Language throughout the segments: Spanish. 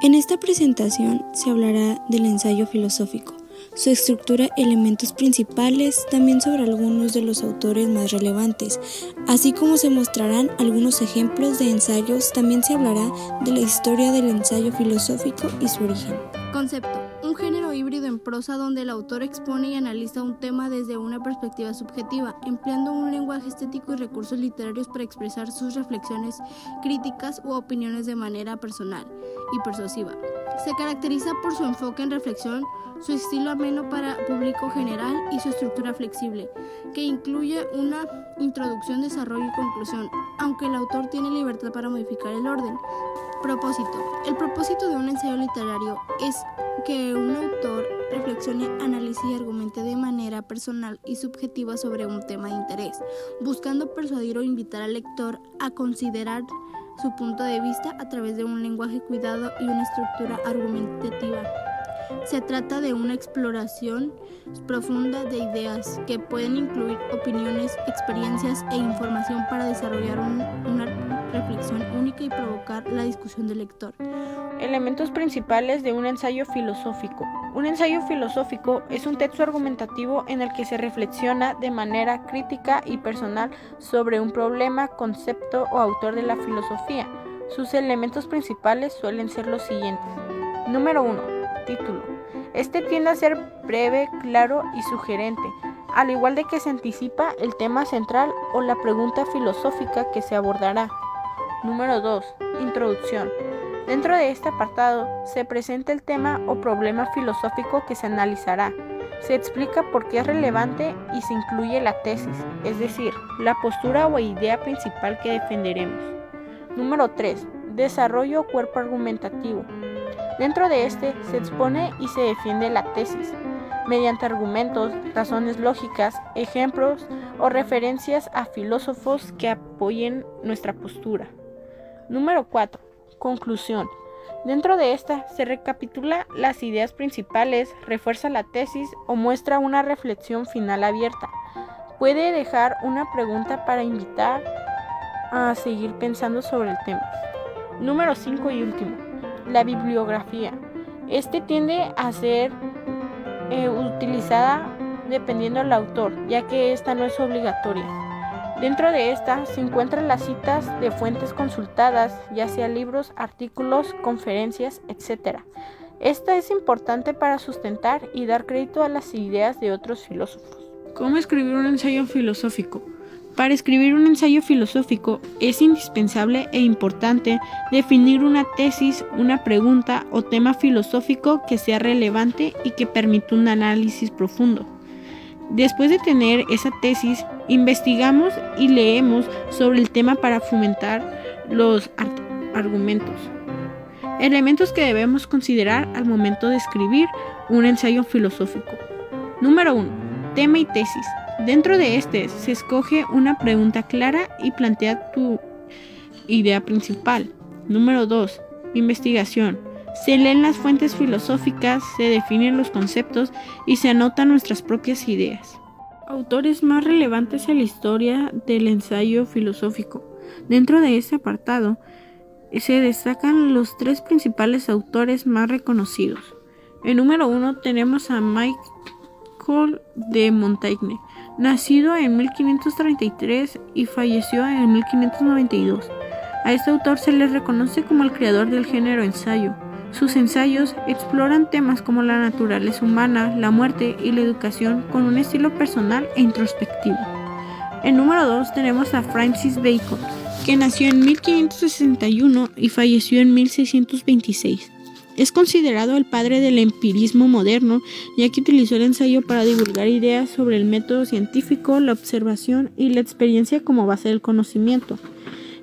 En esta presentación se hablará del ensayo filosófico, su estructura, elementos principales, también sobre algunos de los autores más relevantes, así como se mostrarán algunos ejemplos de ensayos. También se hablará de la historia del ensayo filosófico y su origen. Concepto: un género híbrido en prosa donde el autor expone y analiza un tema desde una perspectiva subjetiva, empleando un lenguaje estético y recursos literarios para expresar sus reflexiones críticas u opiniones de manera personal y persuasiva. Se caracteriza por su enfoque en reflexión, su estilo ameno para público general y su estructura flexible, que incluye una introducción, desarrollo y conclusión, aunque el autor tiene libertad para modificar el orden. Propósito: el propósito de un ensayo literario es que un autor reflexione, analice y argumente de manera personal y subjetiva sobre un tema de interés, buscando persuadir o invitar al lector a considerar su punto de vista a través de un lenguaje cuidado y una estructura argumentativa. Se trata de una exploración profunda de ideas que pueden incluir opiniones, experiencias e información para desarrollar una reflexión única y provocar la discusión del lector. Elementos principales de un ensayo filosófico. Un ensayo filosófico es un texto argumentativo en el que se reflexiona de manera crítica y personal sobre un problema, concepto o autor de la filosofía. Sus elementos principales suelen ser los siguientes. Número 1. Título. Este tiende a ser breve, claro y sugerente, al igual de que se anticipa el tema central o la pregunta filosófica que se abordará. Número 2. Introducción. Dentro de este apartado se presenta el tema o problema filosófico que se analizará. Se explica por qué es relevante y se incluye la tesis, es decir, la postura o idea principal que defenderemos. Número 3. Desarrollo o cuerpo argumentativo. Dentro de este se expone y se defiende la tesis, mediante argumentos, razones lógicas, ejemplos o referencias a filósofos que apoyen nuestra postura. Número 4. Conclusión. Dentro de esta se recapitula las ideas principales, refuerza la tesis o muestra una reflexión final abierta. Puede dejar una pregunta para invitar a seguir pensando sobre el tema. Número 5 y último. La bibliografía. Este tiende a ser utilizada dependiendo del autor, ya que esta no es obligatoria. Dentro de esta se encuentran las citas de fuentes consultadas, ya sea libros, artículos, conferencias, etc. Esta es importante para sustentar y dar crédito a las ideas de otros filósofos. ¿Cómo escribir un ensayo filosófico? Para escribir un ensayo filosófico es indispensable e importante definir una tesis, una pregunta o tema filosófico que sea relevante y que permita un análisis profundo. Después de tener esa tesis, investigamos y leemos sobre el tema para fomentar los argumentos. Elementos que debemos considerar al momento de escribir un ensayo filosófico. Número 1. Tema y tesis. Dentro de este se escoge una pregunta clara y plantea tu idea principal. Número 2. Investigación. Se leen las fuentes filosóficas, se definen los conceptos y se anotan nuestras propias ideas. Autores más relevantes en la historia del ensayo filosófico. Dentro de este apartado se destacan los 3 principales autores más reconocidos. En número 1 tenemos a Michel de Montaigne, nacido en 1533 y falleció en 1592. A este autor se le reconoce como el creador del género ensayo. Sus ensayos exploran temas como la naturaleza humana, la muerte y la educación con un estilo personal e introspectivo. En número 2 tenemos a Francis Bacon, que nació en 1561 y falleció en 1626. Es considerado el padre del empirismo moderno, ya que utilizó el ensayo para divulgar ideas sobre el método científico, la observación y la experiencia como base del conocimiento.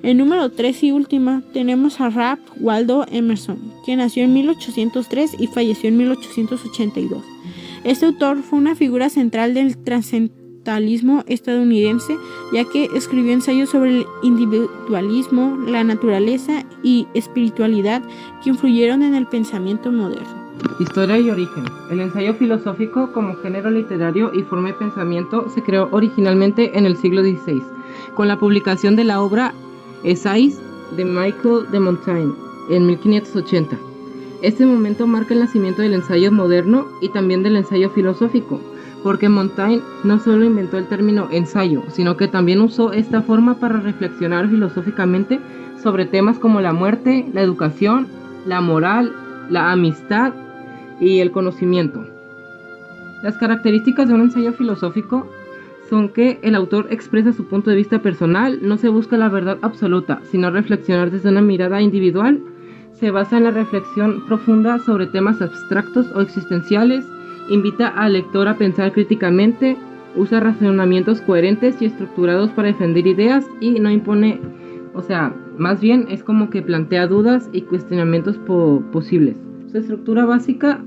En número 3 y última tenemos a Ralph Waldo Emerson, que nació en 1803 y falleció en 1882. Este autor fue una figura central del trascendentalismo estadounidense, ya que escribió ensayos sobre el individualismo, la naturaleza y espiritualidad que influyeron en el pensamiento moderno. Historia y origen. El ensayo filosófico como género literario y forma de pensamiento se creó originalmente en el siglo XVI, con la publicación de la obra Essays de Michel de Montaigne en 1580. Este momento marca el nacimiento del ensayo moderno y también del ensayo filosófico, porque Montaigne no solo inventó el término ensayo, sino que también usó esta forma para reflexionar filosóficamente sobre temas como la muerte, la educación, la moral, la amistad y el conocimiento. Las características de un ensayo filosófico son que el autor expresa su punto de vista personal, no se busca la verdad absoluta, sino reflexionar desde una mirada individual, se basa en la reflexión profunda sobre temas abstractos o existenciales, invita al lector a pensar críticamente, usa razonamientos coherentes y estructurados para defender ideas y no impone, más bien es como que plantea dudas y cuestionamientos posibles. Su estructura básica,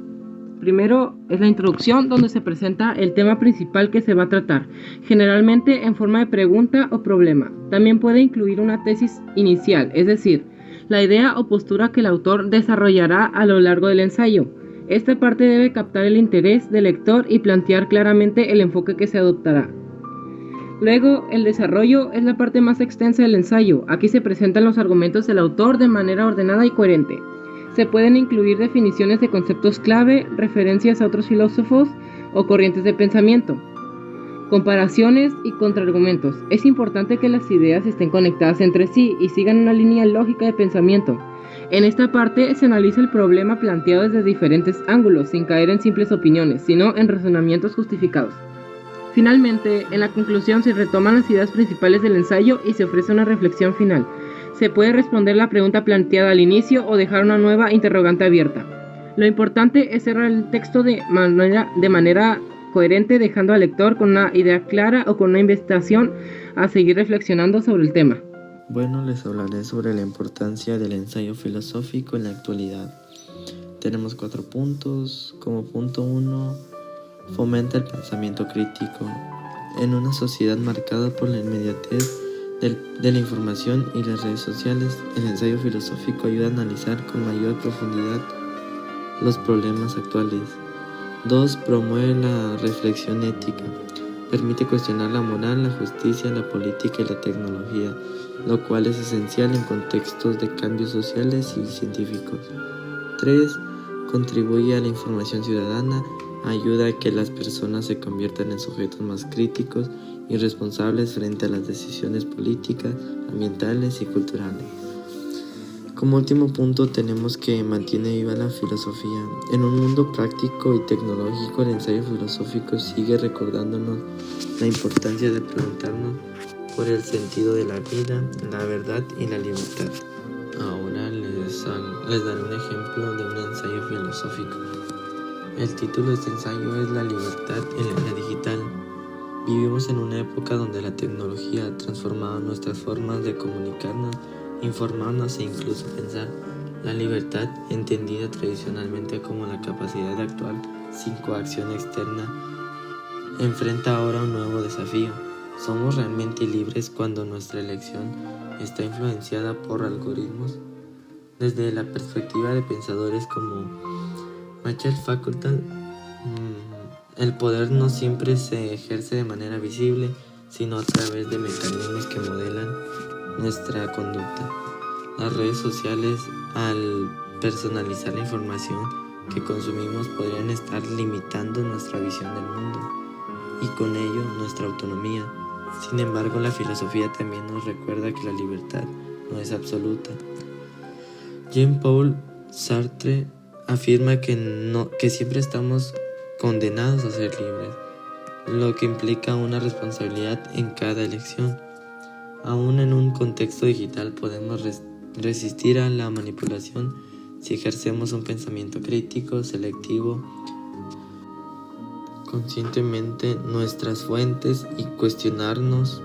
primero, es la introducción, donde se presenta el tema principal que se va a tratar, generalmente en forma de pregunta o problema. También puede incluir una tesis inicial, es decir, la idea o postura que el autor desarrollará a lo largo del ensayo. Esta parte debe captar el interés del lector y plantear claramente el enfoque que se adoptará. Luego, el desarrollo es la parte más extensa del ensayo. Aquí se presentan los argumentos del autor de manera ordenada y coherente. Se pueden incluir definiciones de conceptos clave, referencias a otros filósofos o corrientes de pensamiento, comparaciones y contraargumentos. Es importante que las ideas estén conectadas entre sí y sigan una línea lógica de pensamiento. En esta parte se analiza el problema planteado desde diferentes ángulos, sin caer en simples opiniones, sino en razonamientos justificados. Finalmente, en la conclusión se retoman las ideas principales del ensayo y se ofrece una reflexión final. Se puede responder la pregunta planteada al inicio o dejar una nueva interrogante abierta. Lo importante es cerrar el texto de manera coherente, dejando al lector con una idea clara o con una invitación a seguir reflexionando sobre el tema. Bueno, les hablaré sobre la importancia del ensayo filosófico en la actualidad. Tenemos 4 puntos. Como punto 1, fomenta el pensamiento crítico. En una sociedad marcada por la inmediatez de la información y las redes sociales, el ensayo filosófico ayuda a analizar con mayor profundidad los problemas actuales. 2. Promueve la reflexión ética. Permite cuestionar la moral, la justicia, la política y la tecnología, lo cual es esencial en contextos de cambios sociales y científicos. 3. Contribuye a la información ciudadana. Ayuda a que las personas se conviertan en sujetos más críticos y responsables frente a las decisiones políticas, ambientales y culturales. Como último punto, tenemos que mantiene viva la filosofía. En un mundo práctico y tecnológico, el ensayo filosófico sigue recordándonos la importancia de preguntarnos por el sentido de la vida, la verdad y la libertad. Ahora les daré un ejemplo de un ensayo filosófico. El título de este ensayo es La libertad en la era digital. Vivimos en una época donde la tecnología ha transformado nuestras formas de comunicarnos, informarnos e incluso pensar. La libertad, entendida tradicionalmente como la capacidad de actuar sin coacción externa, enfrenta ahora un nuevo desafío. ¿Somos realmente libres cuando nuestra elección está influenciada por algoritmos? Desde la perspectiva de pensadores como Michel Foucault, el poder no siempre se ejerce de manera visible, sino a través de mecanismos que modelan nuestra conducta. Las redes sociales, al personalizar la información que consumimos, podrían estar limitando nuestra visión del mundo y con ello nuestra autonomía. Sin embargo, la filosofía también nos recuerda que la libertad no es absoluta. Jean-Paul Sartre afirma que siempre estamos condenados a ser libres, lo que implica una responsabilidad en cada elección. Aún en un contexto digital podemos resistir a la manipulación si ejercemos un pensamiento crítico, selectivo, conscientemente nuestras fuentes y cuestionarnos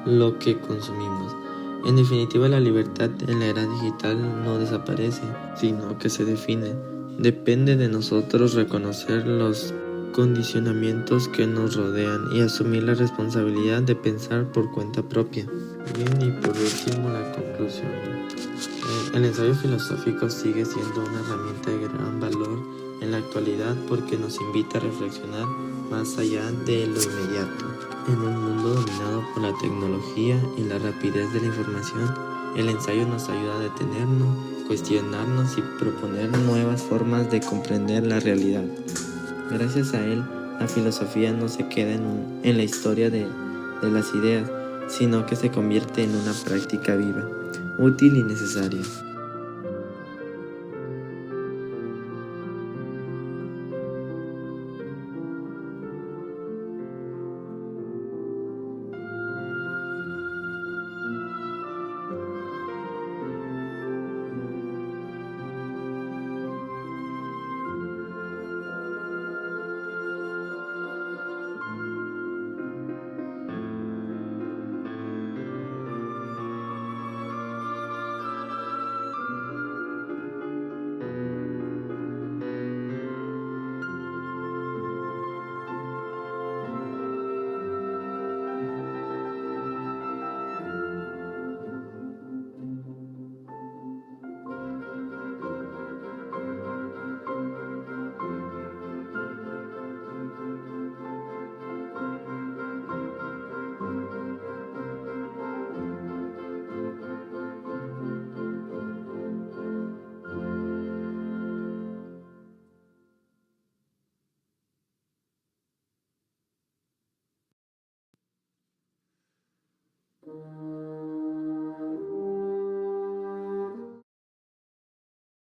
lo que consumimos. En definitiva, la libertad en la era digital no desaparece, sino que se define. Depende de nosotros reconocer los condicionamientos que nos rodean y asumir la responsabilidad de pensar por cuenta propia. Bien, y por último la conclusión. El ensayo filosófico sigue siendo una herramienta de gran valor en la actualidad porque nos invita a reflexionar más allá de lo inmediato. En un mundo dominado por la tecnología y la rapidez de la información, el ensayo nos ayuda a detenernos, cuestionarnos y proponer nuevas formas de comprender la realidad. Gracias a él, la filosofía no se queda en la historia de las ideas, sino que se convierte en una práctica viva, útil y necesaria.